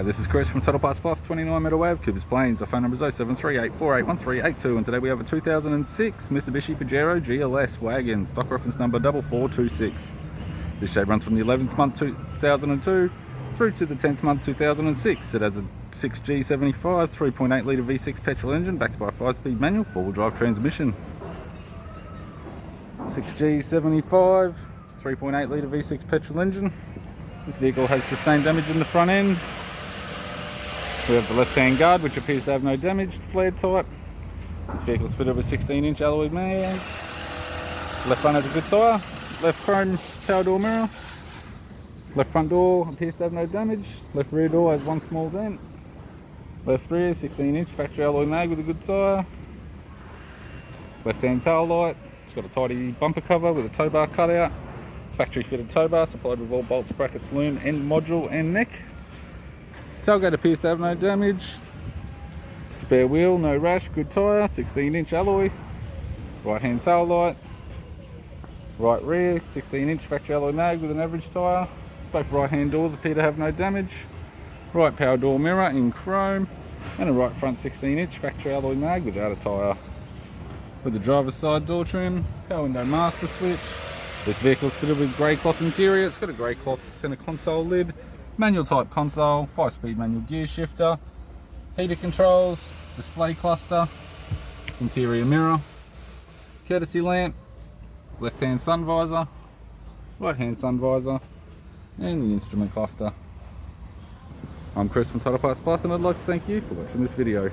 Hi, this is Chris from Total Parts Plus, 29 Meadow Ave, Coopers Plains. Our phone number is 0738481382, and today we have a 2006 Mitsubishi Pajero GLS Wagon, stock reference number 4426. This shape runs from the 11th month 2002 through to the 10th month 2006. It has a 6G75 3.8 litre V6 petrol engine backed by a 5-speed manual 4-wheel drive transmission. 6G75 3.8 litre V6 petrol engine. This vehicle has sustained damage in the front end. We have the left-hand guard, which appears to have no damage, flared type. This vehicle is fitted with 16-inch alloy mags. Left front has a good tyre. Left chrome power door mirror. Left front door appears to have no damage. Left rear door has one small dent. Left rear 16-inch factory alloy mag with a good tyre. Left-hand tail light. It's got a tidy bumper cover with a tow bar cutout. Factory fitted tow bar supplied with all bolts, brackets, loom, end module and neck. Tailgate appears to have no damage. Spare wheel, no rash, good tyre, 16-inch alloy. Right hand tail light. Right rear, 16-inch factory alloy mag with an average tyre. Both right hand doors appear to have no damage. Right power door mirror in chrome. And a right front 16-inch factory alloy mag without a tyre. With the driver's side door trim, power window master switch. This vehicle is fitted with grey cloth interior. It's got a grey cloth centre console lid, manual type console, 5-speed manual gear shifter, heater controls, display cluster, interior mirror, courtesy lamp, left hand sun visor, right hand sun visor, and the instrument cluster. I'm Chris from Total Parts Plus, and I'd like to thank you for watching this video.